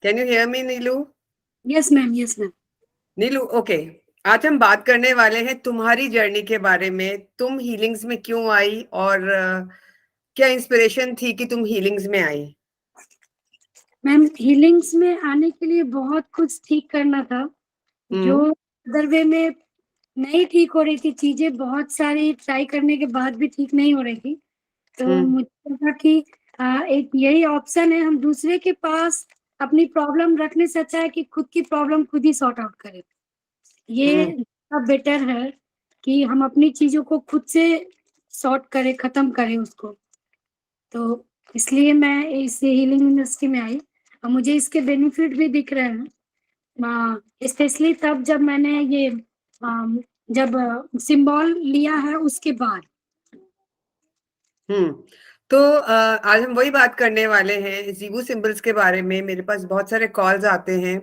Can you hear me Neelu? Yes ma'am, yes ma'am. Neelu, okay. आज हम बात करने वाले हैं तुम्हारी जर्नी के बारे में। तुम हीलिंग्स में क्यों आई और क्या इंस्पिरेशन थी कि तुम हीलिंग्स में आई? मैम, हीलिंग्स में आने के लिए बहुत कुछ ठीक करना था, जो अदर वे में नहीं ठीक हो रही थी। चीजें बहुत सारी ट्राई करने के बाद भी ठीक नहीं हो रही थी। तो मुझे लगा कि एक यही ऑप्शन है, हम दूसरे के पास अपनी प्रॉब्लम रखने से अच्छा है कि खुद की प्रॉब्लम खुद ही सॉर्ट आउट करें। ये बेटर है कि हम अपनी चीजों को खुद से सॉर्ट करें, खत्म करें उसको। तो इसलिए मैं इस हीलिंग इंडस्ट्री में आई और मुझे इसके बेनिफिट भी दिख रहे हैं, स्पेशली तब जब मैंने ये जब सिंबल लिया है उसके बाद। तो आज हम वही बात करने वाले हैं जीवू सिंबल्स के बारे में। मेरे पास बहुत सारे कॉल्स आते हैं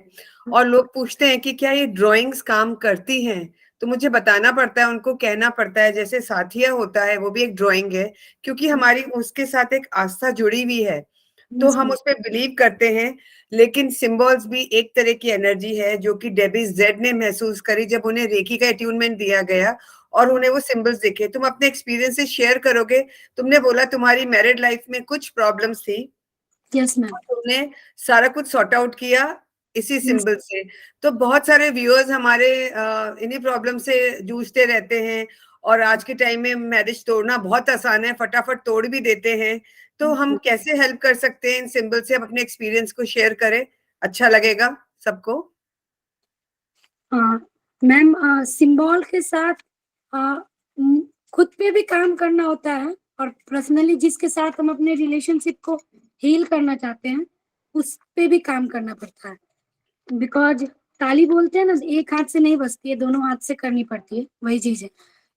और लोग पूछते हैं कि क्या ये ड्राइंग्स काम करती हैं। तो मुझे बताना पड़ता है, उनको कहना पड़ता है। जैसे साथिया होता है, वो भी एक ड्राइंग है, क्योंकि हमारी उसके साथ एक आस्था जुड़ी हुई है, तो हम उस पर बिलीव करते हैं। लेकिन सिंबल्स भी एक तरह की एनर्जी है, जो कि डेबी जेड ने महसूस करी जब उन्हें रेकी का अट्यूनमेंट दिया गया और उन्हें वो सिंबल्स दिखे। तुम अपने एक्सपीरियंस से शेयर करोगे? तुमने बोला तुम्हारी मैरिड लाइफ में कुछ प्रॉब्लम्स थी। Yes ma'am. तुमने सारा कुछ सॉर्ट आउट किया इसी सिंबल से। तो बहुत सारे व्यूअर्स हमारे इन्हीं प्रॉब्लम से जूझते रहते हैं, और आज के टाइम में मैरिज तोड़ना बहुत आसान है, फटाफट तोड़ भी देते हैं। तो हम कैसे हेल्प कर सकते हैं इन सिंबल से? अपने एक्सपीरियंस को शेयर करें, अच्छा लगेगा सबको। मैम, सिंबल के साथ खुद पे भी काम करना होता है, और पर्सनली जिसके साथ हम अपने रिलेशनशिप को हील करना चाहते हैं उस पे भी काम करना पड़ता है। बिकॉज ताली बोलते हैं ना, एक हाथ से नहीं बजती है, दोनों हाथ से करनी पड़ती है, वही चीज है।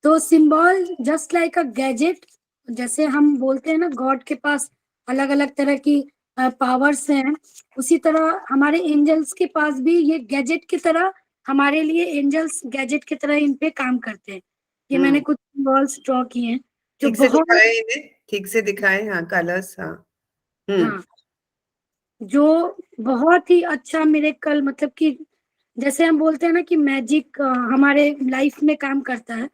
तो symbol just like a gadget, जैसे हम बोलते हैं ना गॉड के पास अलग अलग तरह की पावर्स हैं, उसी तरह हमारे एंजल्स के पास भी ये गैजेट की तरह, हमारे लिए एंजल्स गैजेट की तरह इन पे काम करते हैं। ये मैंने कुछ सिंबल्स ड्रॉ किए हैं जो ठीक से बहुत, दिखाएं इन्हें, ठीक से दिखाएं। हाँ, कलर्स। हाँ। हाँ, जो बहुत ही अच्छा मिरेकल, मतलब कि जैसे हम बोलते हैं ना कि मैजिक हमारे लाइफ में काम करता है।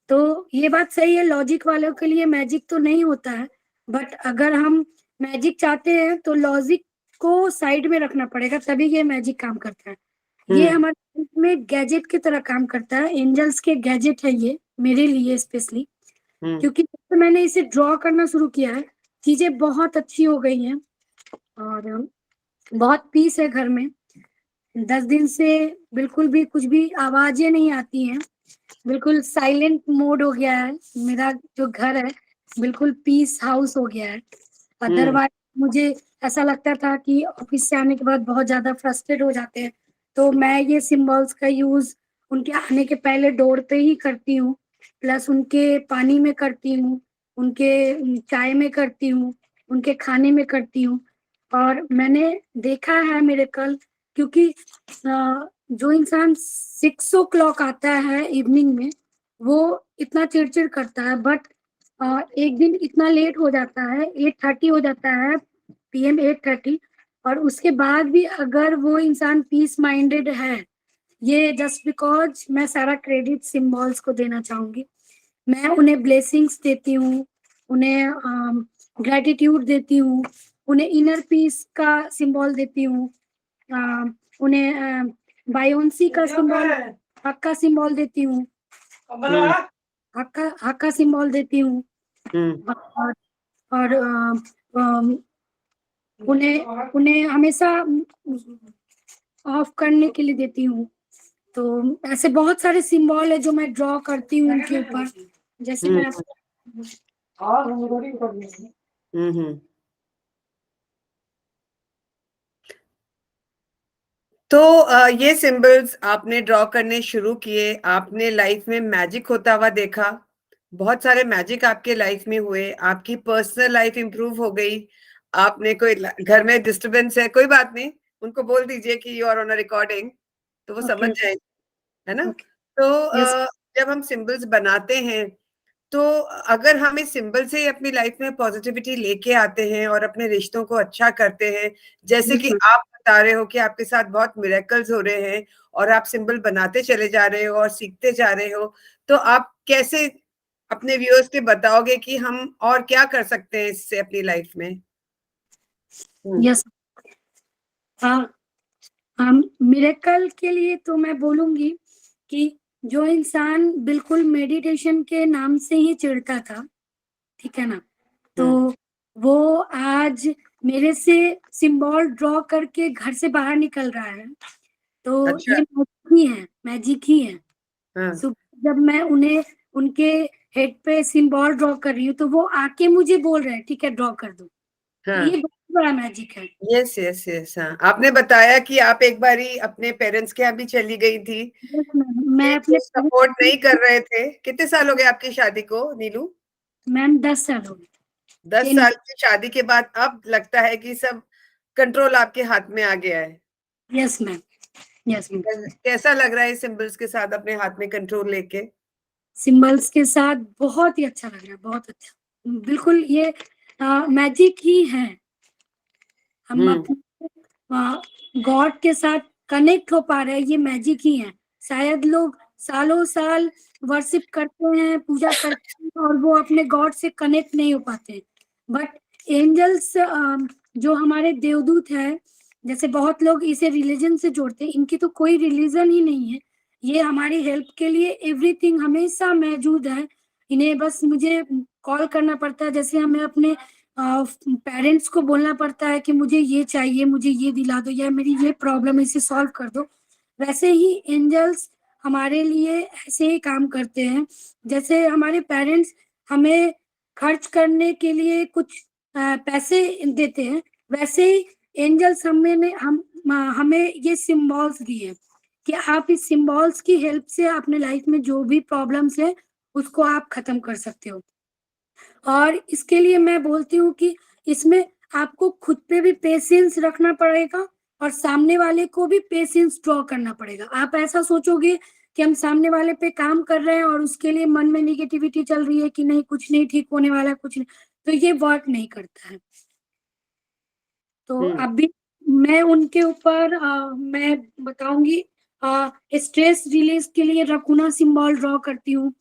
तो ये बात सही है, लॉजिक वालों के लिए मैजिक तो नहीं होता है, बट अगर हम मैजिक चाहते हैं तो लॉजिक को साइड में रखना पड़ेगा, तभी ये मैजिक काम करता है। ये हमारे life में गैजेट की तरह काम करता है, एंजल्स के गैजेट है ये मेरे लिए स्पेशली। क्योंकि जब से मैंने इसे ड्रॉ करना शुरू किया है, चीजें बहुत अच्छी हो गई हैं और बहुत पीस है घर में। 10 दिन से बिल्कुल भी कुछ भी आवाजें नहीं आती हैं, बिल्कुल साइलेंट मोड हो गया है मेरा जो घर है, बिल्कुल पीस हाउस हो गया है। अदरवाइज मुझे ऐसा लगता था कि ऑफिस से आने के बाद बहुत ज्यादा फ्रस्ट्रेट हो जाते हैं, तो मैं ये सिंबल्स का यूज उनके आने के पहले डोर पे ही करती हूँ, प्लस उनके पानी में करती हूँ, उनके चाय में करती हूँ, उनके खाने में करती हूँ। और मैंने देखा है मेरे कल, क्योंकि जो इंसान 6 o'clock आता है इवनिंग में, वो इतना चिड़चिड़ करता है, बट एक दिन इतना लेट हो जाता है, 8:30 हो जाता है, PM 8:30, और उसके बाद भी अगर वो इंसान पीस माइंडेड है, ये जस्ट बिकॉज मैं सारा क्रेडिट सिंबल्स को देना चाहूंगी। मैं उन्हें ब्लेसिंग्स देती हूँ, उन्हें ग्रेटिट्यूड देती हूँ, उन्हें इनर पीस का सिंबल देती हूँ, उन्हें बायोन्सी का सिंबल, हक का सिंबल देती हूँ, हक का सिंबल देती हूँ, और उन्हें उन्हें हमेशा ऑफ करने के लिए देती हूँ। तो ऐसे बहुत सारे सिंबल है जो मैं ड्रॉ करती हूँ उनके ऊपर। जैसे मैं तो ये सिंबल्स आपने ड्रॉ करने शुरू किए, आपने लाइफ में मैजिक होता हुआ देखा। बहुत सारे मैजिक आपके लाइफ में हुए, आपकी पर्सनल लाइफ इंप्रूव हो गई। आपने कोई घर में डिस्टरबेंस है, कोई बात नहीं, उनको बोल दीजिए कि you are on a recording, तो वो समझ जाए, है ना? तो यस जब हम सिंबल्स बनाते हैं तो अगर हम इस सिंबल से अपनी लाइफ में पॉजिटिविटी लेके आते हैं और अपने रिश्तों को अच्छा करते हैं, जैसे कि बिल्कुल। आप बता रहे हो कि आपके साथ बहुत मिरेकल्स हो रहे हैं और आप सिंबल बनाते चले जा रहे हो और सीखते जा रहे हो, तो आप कैसे अपने व्यूअर्स के बताओगे कि हम और क्या कर सकते हैं इससे अपनी लाइफ में? यस। हाँ, हम मिरेकल के लिए तो मैं बोलूंगी कि जो इंसान बिल्कुल मेडिटेशन के नाम से ही चिढ़ता था, ठीक है ना, तो वो आज मेरे से सिंबल ड्रॉ करके घर से बाहर निकल रहा है। तो अच्छा। ये मैजिक ही है, मैजिक ही है। हाँ जब मैं उन्हें उनके हेड पे सिंबल ड्रॉ कर रही हूँ तो वो आके मुझे बोल रहे हैं ठीक है ड्रॉ कर दो। तो हाँ। ये बहुत बड़ा मैजिक है। Yes yes yes. हाँ, आपने बताया कि आप एक बारी अपने पेरेंट्स के यहाँ भी चली गई थी, मैं ये अपने जो सपोर्ट नहीं कर रहे थे। कितने साल हो गए आपकी शादी को नीलू? मैम 10 साल हो गए। 10 साल की शादी के बाद अब लगता है कि सब कंट्रोल आपके हाथ में आ गया है। Yes ma'am, yes ma'am. कैसा लग रहा है सिंबल्स के साथ अपने हाथ में कंट्रोल लेके? सिंबल्स के साथ बहुत ही अच्छा लग रहा है, बहुत अच्छा। बिल्कुल ये मैजिक ही है। हम हम्म। अपने गॉड के साथ कनेक्ट हो पा रहे हैं, ये मैजिक ही है। शायद लोग सालों साल वर्शिप करते हैं, पूजा करते हैं और वो अपने गॉड से कनेक्ट नहीं हो पाते। बट एंजल्स जो हमारे देवदूत है, जैसे बहुत लोग इसे रिलीजन से जोड़ते हैं, इनकी तो कोई रिलीजन ही नहीं है। ये हमारी हेल्प के लिए एवरीथिंग हमेशा मौजूद है। इन्हें बस मुझे कॉल करना पड़ता है, जैसे हमें अपने पेरेंट्स को बोलना पड़ता है कि मुझे ये चाहिए, मुझे ये दिला दो, या मेरी ये प्रॉब्लम है इसे सॉल्व कर दो। वैसे ही एंजल्स हमारे लिए ऐसे ही काम करते हैं। जैसे हमारे पेरेंट्स हमें खर्च करने के लिए कुछ पैसे देते हैं, वैसे ही एंजल्स हमें ये सिंबल्स दिए कि आप इस सिंबल्स की हेल्प से अपने लाइफ में जो भी प्रॉब्लम्स है उसको आप खत्म कर सकते हो। और इसके लिए मैं बोलती हूँ कि इसमें आपको खुद पे भी पेशेंस रखना पड़ेगा और सामने वाले को भी पेशेंस ड्रॉ करना पड़ेगा। आप ऐसा सोचोगे कि हम सामने वाले पे काम कर रहे हैं और उसके लिए मन में निगेटिविटी चल रही है कि नहीं कुछ नहीं ठीक होने वाला, कुछ नहीं, तो ये वर्क नहीं करता है। तो हम्म। अभी मैं उनके ऊपर मैं बताऊंगी, स्ट्रेस रिलीज के लिए रकुना सिंबल ड्रॉ करती हूँ।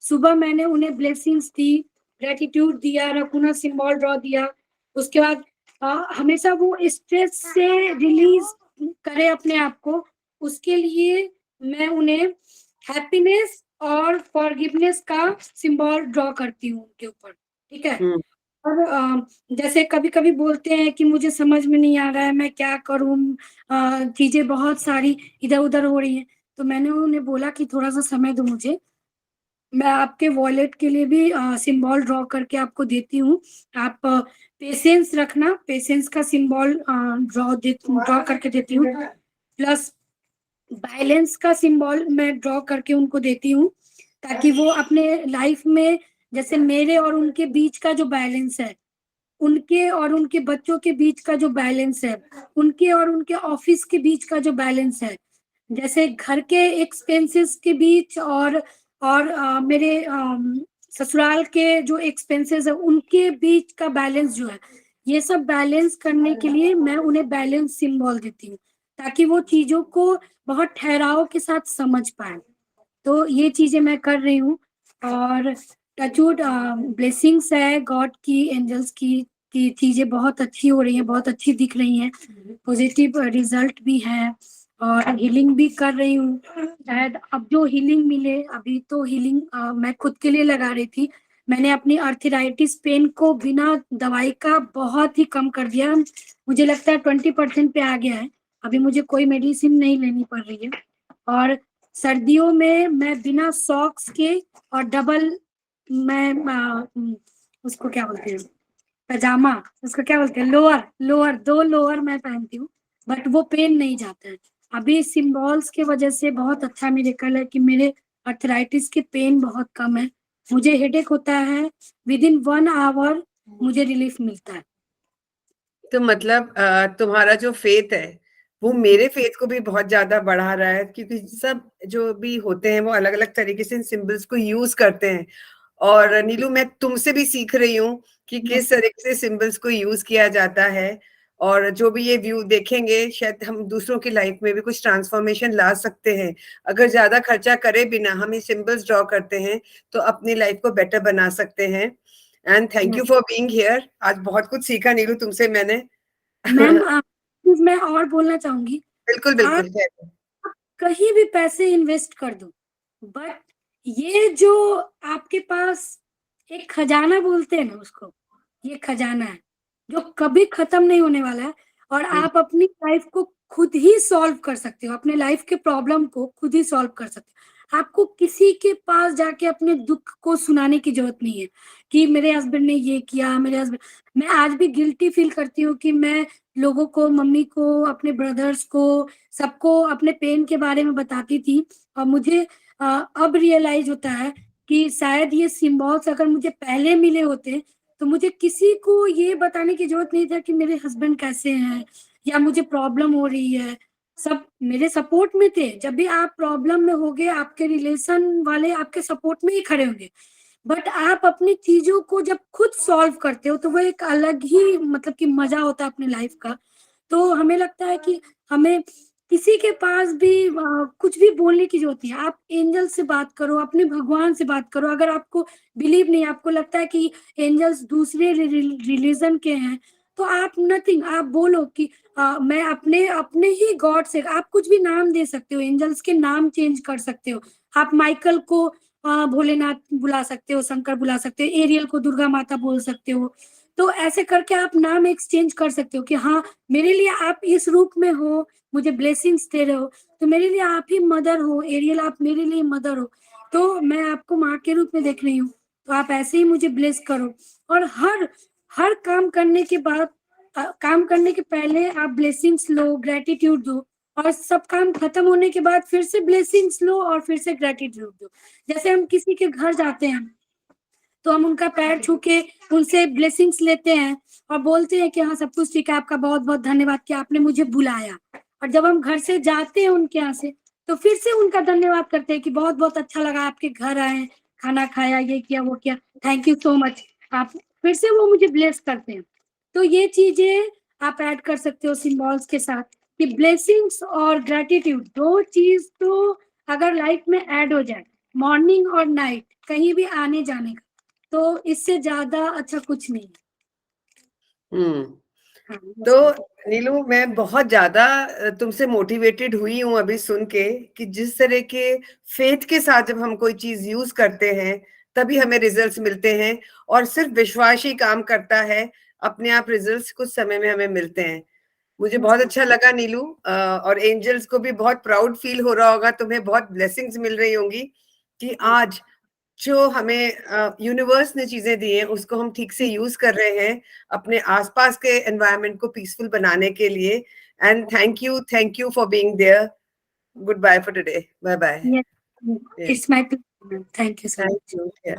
सुबह मैंने उन्हें ब्लेसिंग्स दी, ग्रेटिट्यूड दिया, रकुना सिंबल ड्रॉ दिया। उसके बाद हमेशा वो स्ट्रेस से रिलीज करे अपने आप को, उसके लिए मैं उन्हें हैप्पीनेस और फॉरगिवनेस का सिंबल ड्रॉ करती हूँ उनके ऊपर, ठीक है। हम्म। और जैसे कभी कभी बोलते हैं कि मुझे समझ में नहीं आ रहा है, मैं क्या करूं, चीजें बहुत सारी इधर उधर हो रही हैं, तो मैंने उन्हें बोला कि थोड़ा सा समय दो मुझे, मैं आपके वॉलेट के लिए भी सिंबल ड्रॉ करके आपको देती हूँ। आप पेशेंस रखना, पेशेंस का सिंबल ड्रॉ करके देती हूँ। प्लस बैलेंस का सिंबल मैं ड्रॉ करके उनको देती हूँ, ताकि वो अपने लाइफ में, जैसे मेरे और उनके बीच का जो बैलेंस है, उनके और उनके बच्चों के बीच का जो बैलेंस है, उनके और उनके ऑफिस के बीच का जो बैलेंस है, जैसे घर के एक्सपेंसेस के बीच और मेरे ससुराल के जो एक्सपेंसेस है उनके बीच का बैलेंस जो है, ये सब बैलेंस करने के लिए मैं उन्हें बैलेंस सिंबल देती हूँ, ताकि वो चीजों को बहुत ठहराव के साथ समझ पाए। तो ये चीजें मैं कर रही हूँ। और टचवुड ब्लेसिंग्स है गॉड की, एंजल्स की चीजें बहुत अच्छी हो रही हैं, बहुत अच्छी दिख रही हैं, पॉजिटिव रिजल्ट भी है और हीलिंग भी कर रही हूँ। शायद अब जो हीलिंग मिले, अभी तो हीलिंग मैं खुद के लिए लगा रही थी। मैंने अपनी आर्थराइटिस पेन को बिना दवाई का बहुत ही कम कर दिया, मुझे लगता है 20% पे आ गया है। अभी मुझे कोई मेडिसिन नहीं लेनी पड़ रही है। और सर्दियों में मैं बिना सॉक्स के और डबल, मैं उसको क्या बोलते हैं, पजामा, उसको क्या बोलते हैं, लोअर, लोअर, 2 लोअर मैं पहनती हूँ, बट वो पेन नहीं जाता है। अभी सिंबल्स के वजह से बहुत अच्छा मिरेकल है कि मेरे अर्थराइटिस के पेन बहुत कम है। मुझे हेडेक होता है, विद इन 1 आवर मुझे रिलीफ मिलता है। तो मतलब तुम्हारा जो फेथ है वो मेरे फेथ को भी बहुत ज्यादा बढ़ा रहा है, क्योंकि सब जो भी होते हैं वो अलग अलग तरीके से इन सिंबल्स को यूज करते हैं और नीलू मैं तुमसे भी सीख रही हूँ कि किस तरीके से सिंबल्स को यूज किया जाता है, और जो भी ये व्यू देखेंगे शायद हम दूसरों की लाइफ में भी कुछ ट्रांसफॉर्मेशन ला सकते हैं। अगर ज्यादा खर्चा करे बिना हम ये सिंबल्स ड्रॉ करते हैं तो अपनी लाइफ को बेटर बना सकते हैं। And thank you for being here. आज बहुत कुछ सीखा नीलू तुमसे मैंने। मैम मैं और बोलना चाहूंगी, बिल्कुल आप बिल्कुल। कहीं भी पैसे इन्वेस्ट कर दो, बट ये जो आपके पास एक खजाना बोलते हैं ना उसको, ये खजाना है जो कभी खत्म नहीं होने वाला है, और आप अपनी लाइफ को खुद ही सॉल्व कर सकते हो, अपने लाइफ के प्रॉब्लम को खुद ही सॉल्व कर सकते हो। आपको किसी के पास जाके अपने दुख को सुनाने की जरूरत नहीं है कि मेरे हस्बैंड ने ये किया, मेरे हस्बैंड। मैं आज भी गिल्टी फील करती हूँ कि मैं लोगों को, मम्मी को, अपने ब्रदर्स को, सबको अपने पेन के बारे में बताती थी, और मुझे अब रियलाइज होता है कि शायद ये सिंबल्स अगर मुझे पहले मिले होते तो मुझे किसी को ये बताने की जरूरत नहीं था कि मेरे हस्बैंड कैसे हैं या मुझे प्रॉब्लम हो रही है। सब मेरे सपोर्ट में थे। जब भी आप प्रॉब्लम में होगे, आपके रिलेशन वाले आपके सपोर्ट में ही खड़े होंगे। बट आप अपनी चीजों को जब खुद सॉल्व करते हो तो वो एक अलग ही मतलब कि मजा होता है अपने लाइफ का। तो हमें लगता है कि हमें किसी के पास भी कुछ भी बोलने की जरूरत नहीं है। आप एंजल से बात करो, अपने भगवान से बात करो। अगर आपको बिलीव नहीं, आपको लगता है कि एंजल्स दूसरे रिलीजन के हैं, तो आप नथिंग, आप बोलो कि मैं अपने अपने ही गॉड से, आप कुछ भी नाम दे सकते हो, एंजल्स के नाम चेंज कर सकते हो। आप माइकल को भोलेनाथ बुला सकते हो, शंकर बुला सकते हो, एरियल को दुर्गा माता बोल सकते हो। तो ऐसे करके आप नाम एक्सचेंज कर सकते हो कि हाँ, मेरे लिए आप इस रूप में हो, मुझे ब्लेसिंग्स दे रहे हो, तो मेरे लिए आप ही मदर हो, एरियल आप मेरे लिए मदर हो, तो मैं आपको माँ के रूप में देख रही हूँ, तो आप ऐसे ही मुझे ब्लेस करो। और हर हर काम करने के बाद, काम करने के पहले आप ब्लेसिंग्स लो, ग्रेटिट्यूड दो, और सब काम खत्म होने के बाद फिर से ब्लेसिंग्स लो और फिर से ग्रेटिट्यूड दो। जैसे हम किसी के घर जाते हैं तो हम उनका पैर छू के उनसे ब्लेसिंग्स लेते हैं और बोलते हैं कि हाँ सब कुछ ठीक है, आपका बहुत बहुत धन्यवाद कि आपने मुझे बुलाया। और जब हम घर से जाते हैं उनके यहाँ से, तो फिर से उनका धन्यवाद करते हैं कि बहुत बहुत अच्छा लगा आपके घर आए, खाना खाया, ये किया वो किया, थैंक यू सो मच। आप फिर से वो मुझे ब्लेस करते हैं। तो ये चीजें आप ऐड कर सकते हो सिंबल्स के साथ कि ब्लेसिंग्स और ग्रेटिट्यूड, दो चीज तो अगर लाइफ में ऐड हो जाए, मॉर्निंग और नाइट, कहीं भी आने जाने का, तो इससे ज्यादा अच्छा कुछ नहीं है। हाँ, तो नीलू मैं बहुत ज्यादा तुमसे मोटिवेटेड हुई हूँ अभी सुन के कि जिस तरह के फेथ के साथ जब हम कोई चीज यूज करते हैं तभी हमें रिजल्ट्स मिलते हैं, और सिर्फ विश्वास ही काम करता है, अपने आप रिजल्ट्स कुछ समय में हमें मिलते हैं। मुझे बहुत अच्छा लगा नीलू, और एंजल्स को भी बहुत प्राउड फील हो रहा होगा, तुम्हें बहुत ब्लेसिंग्स मिल रही होंगी कि आज जो हमें यूनिवर्स ने चीजें दी हैं उसको हम ठीक से यूज कर रहे हैं अपने आसपास के एनवायरनमेंट को पीसफुल बनाने के लिए। And thank you for being there. Good bye for today. Bye bye. Yes, it's my pleasure. Thank you so thank much. You.